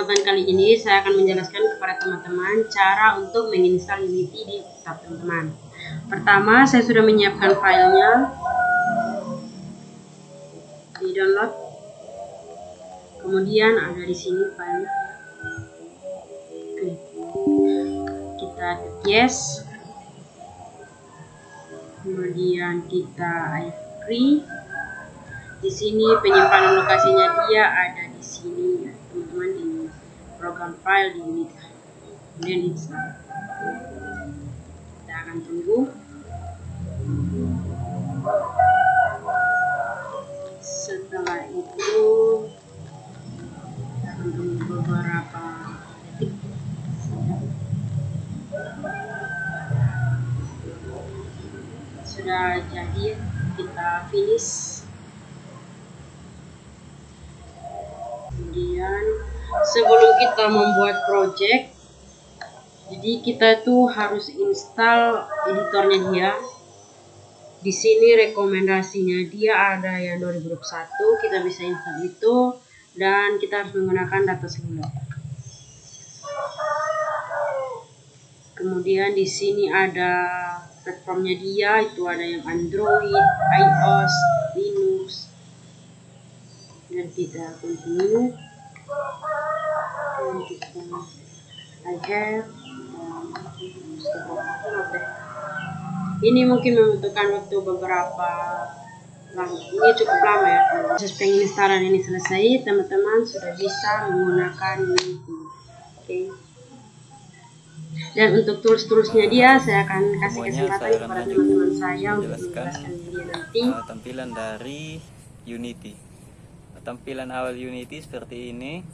kesempatan kali ini saya akan menjelaskan kepada teman-teman cara untuk menginstal Unity di laptop teman-teman. Pertama, saya sudah menyiapkan filenya di download. Kemudian ada di sini filenya. Oke. Kita klik yes. Kemudian kita agree. Di sini penyimpanan lokasinya dia ada di sini ya, teman-teman, di program file di Unity. Kemudian install. Kita akan tunggu. Setelah itu kita akan tunggu beberapa detik. Sudah jadi, kita finish. Kemudian sebelum kita membuat project, jadi kita tuh harus install editornya dia. Di sini rekomendasinya dia ada yang 2021, kita bisa install itu, dan kita harus menggunakan data seluler. Kemudian di sini ada platformnya dia, itu ada yang Android, iOS, Linux. Dan kita continue. Dan kita I have ini mungkin membutuhkan waktu beberapa lama. Ini cukup lama ya. Proses penginstalan ini selesai, teman-teman sudah bisa menggunakan Unity. Oke. Dan untuk tools-toolsnya dia, saya akan kasih kesempatan kepada teman-teman saya untuk menjelaskan dia nanti. Tampilan dari Unity. Tampilan awal Unity seperti ini.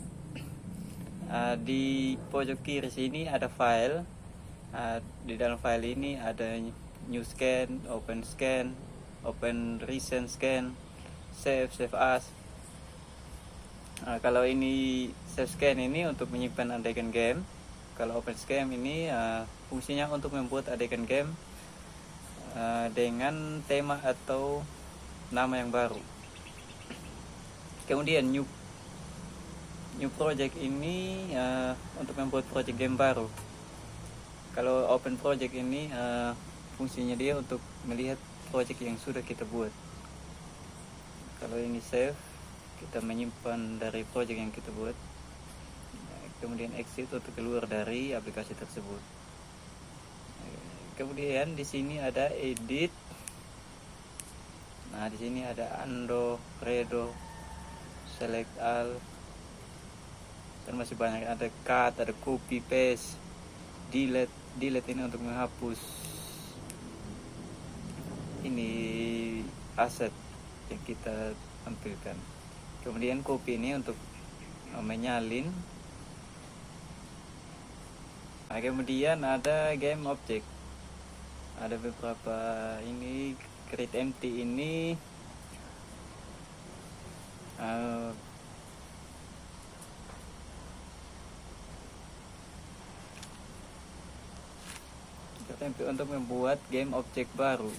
Di pojok kiri sini ada file. Di dalam file ini ada new scan, open recent scan, save as. Kalau ini save scan ini untuk menyimpan adegan game. Kalau open scan ini fungsinya untuk membuat adegan game dengan tema atau nama yang baru. Kemudian new project ini untuk membuat project game baru. Kalau open project ini fungsinya dia untuk melihat project yang sudah kita buat. Kalau ini save, kita menyimpan dari project yang kita buat. Kemudian exit untuk keluar dari aplikasi tersebut. Kemudian di sini ada edit. Nah, di sini ada undo, redo, select all, dan masih banyak, ada cut, ada copy, paste, delete ini untuk menghapus ini aset yang kita tampilkan. Kemudian copy ini untuk menyalin. Nah, kemudian ada game object, ada beberapa ini. Create empty ini untuk membuat game object baru.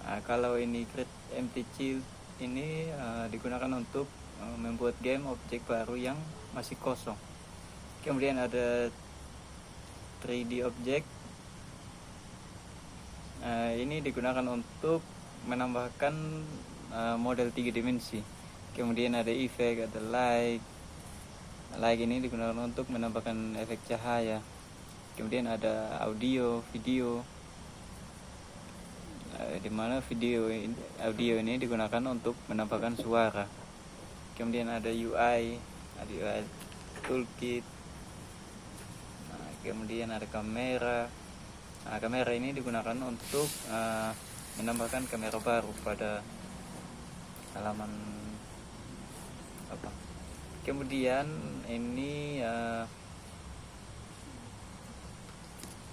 Nah, kalau ini create empty child ini digunakan untuk membuat game object baru yang masih kosong. Kemudian ada 3D object. Ini digunakan untuk menambahkan model 3 dimensi. Kemudian ada effect, ada light ini digunakan untuk menambahkan efek cahaya. Kemudian ada audio, video, di mana audio ini digunakan untuk menambahkan suara. Kemudian ada UI, toolkit. Kemudian ada kamera. Nah, kamera ini digunakan untuk menambahkan kamera baru pada halaman apa. Kemudian ini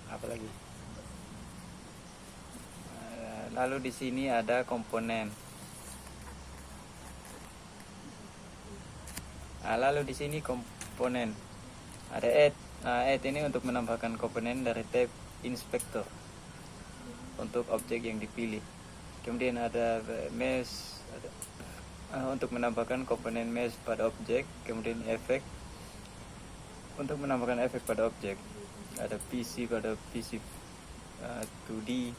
apa lagi? Lalu di sini ada komponen. Lalu di sini komponen ada add ini untuk menambahkan komponen dari tab inspector untuk objek yang dipilih. Kemudian ada mesh, untuk menambahkan komponen mesh pada objek, kemudian efek untuk menambahkan efek pada objek. Ada PC pada PC 2D.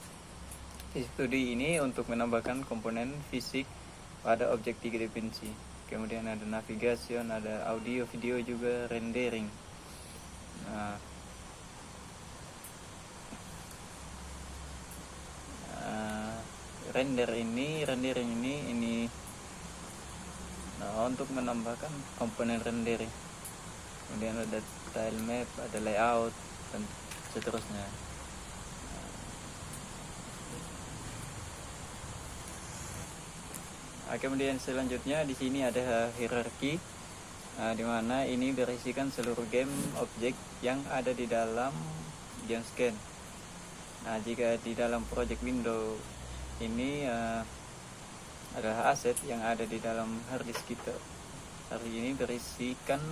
PC 2D ini untuk menambahkan komponen fisik pada objek 3 dimensi. Kemudian ada navigation, ada audio, video juga, rendering. Nah, rendering ini untuk menambahkan komponen rendering. Kemudian ada tile map, ada layout, dan seterusnya. Kemudian selanjutnya di sini ada hierarki, di mana ini berisikan seluruh game objek yang ada di dalam game scan. Nah, jika di dalam project window ini adalah aset yang ada di dalam harddisk kita. Hari ini berisikan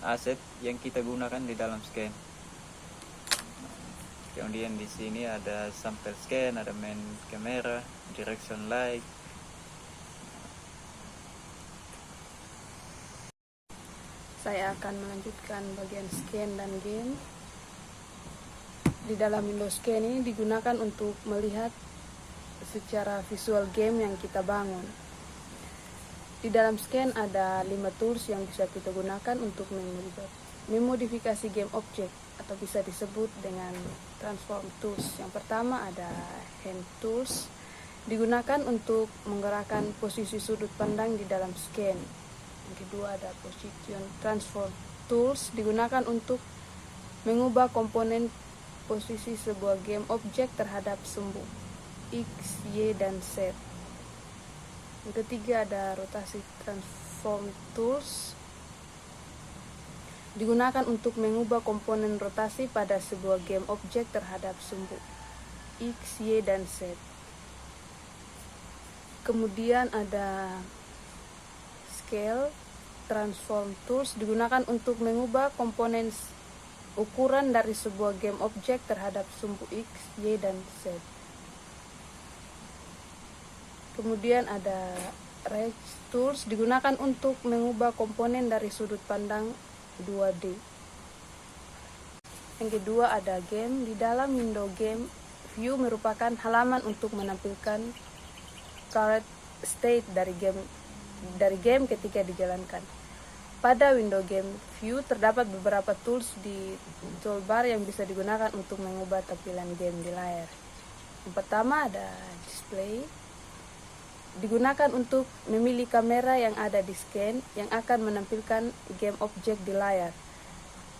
aset yang kita gunakan di dalam scan. Kemudian di sini ada sample scan, ada main camera, direction light. Saya akan melanjutkan bagian scan dan game. Di dalam Windows Scan ini digunakan untuk melihat secara visual game yang kita bangun. Di dalam scan ada 5 tools yang bisa kita gunakan untuk memodifikasi game objek atau bisa disebut dengan transform tools. Yang pertama ada hand tools, digunakan untuk menggerakkan posisi sudut pandang di dalam scan. Yang kedua ada position transform tools, digunakan untuk mengubah komponen posisi sebuah game objek terhadap sumbu X, Y, dan Z. Yang ketiga ada rotasi transform tools, digunakan untuk mengubah komponen rotasi pada sebuah game objek terhadap sumbu X, Y, dan Z. Kemudian ada scale transform tools, digunakan untuk mengubah komponen ukuran dari sebuah game objek terhadap sumbu X, Y, dan Z. Kemudian ada range tools, digunakan untuk mengubah komponen dari sudut pandang 2D. Yang kedua ada game. Di dalam window game, view merupakan halaman untuk menampilkan current state dari game ketika dijalankan. Pada window game view terdapat beberapa tools di toolbar yang bisa digunakan untuk mengubah tampilan game di layar. Yang pertama ada display, digunakan untuk memilih kamera yang ada di scan yang akan menampilkan game objek di layar.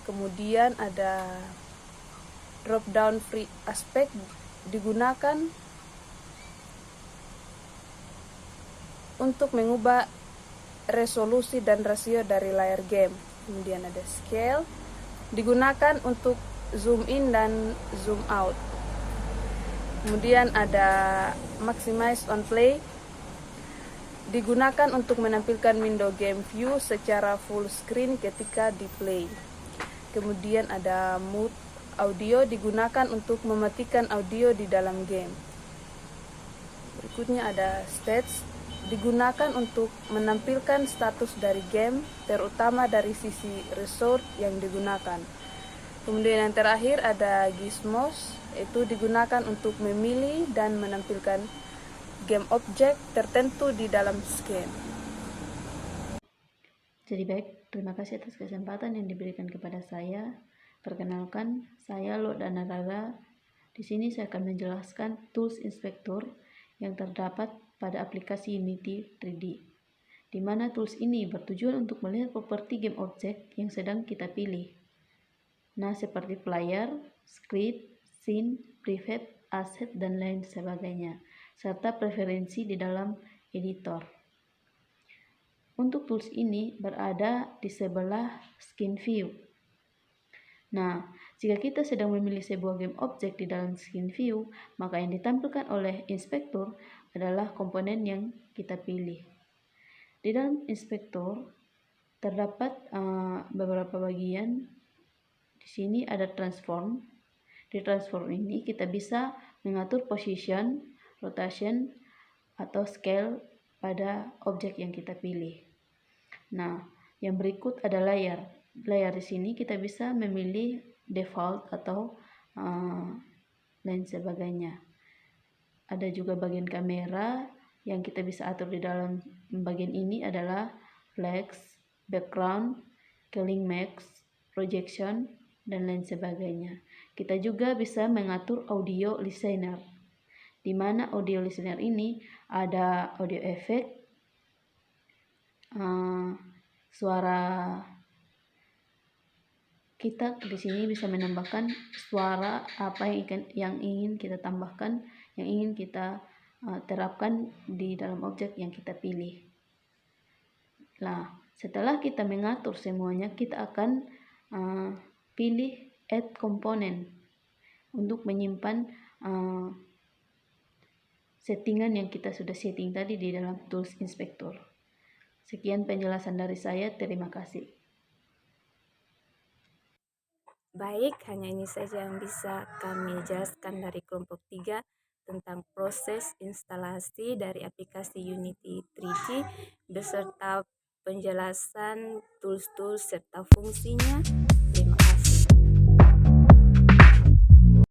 Kemudian ada drop down free aspect, digunakan untuk mengubah resolusi dan rasio dari layar game. Kemudian ada scale, digunakan untuk zoom in dan zoom out. Kemudian ada maximize on play, digunakan untuk menampilkan window game view secara full screen ketika di play. Kemudian ada mute audio, digunakan untuk mematikan audio di dalam game. Berikutnya ada stats, digunakan untuk menampilkan status dari game, terutama dari sisi resource yang digunakan. Kemudian yang terakhir ada gizmos, itu digunakan untuk memilih dan menampilkan game objek tertentu di dalam scan. Jadi baik, terima kasih atas kesempatan yang diberikan kepada saya. Perkenalkan, saya Lodana Rara. Di sini saya akan menjelaskan tools inspector yang terdapat pada aplikasi Unity 3D, di mana tools ini bertujuan untuk melihat properti game objek yang sedang kita pilih. Nah, seperti player, script, scene, private, asset, dan lain sebagainya, serta preferensi di dalam editor. Untuk tools ini berada di sebelah scene view. Nah, jika kita sedang memilih sebuah game objek di dalam scene view, maka yang ditampilkan oleh inspektor adalah komponen yang kita pilih. Di dalam inspektor terdapat beberapa bagian. Di sini ada transform. Di transform ini kita bisa mengatur position, rotation, atau scale pada objek yang kita pilih. Nah, yang berikut ada layar. Layar di sini kita bisa memilih default atau lain sebagainya. Ada juga bagian kamera yang kita bisa atur di dalam bagian ini adalah flex, background, killing max, projection, dan lain sebagainya. Kita juga bisa mengatur audio listener, di mana audio listener ini ada audio efek, suara. Kita di sini bisa menambahkan suara apa yang ingin kita tambahkan, yang ingin kita terapkan di dalam objek yang kita pilih. Nah, setelah kita mengatur semuanya, kita akan pilih add component untuk menyimpan settingan yang kita sudah setting tadi di dalam Tools Inspector. Sekian penjelasan dari saya, terima kasih. Baik, hanya ini saja yang bisa kami jelaskan dari kelompok 3 tentang proses instalasi dari aplikasi Unity 3D beserta penjelasan tools-tools serta fungsinya.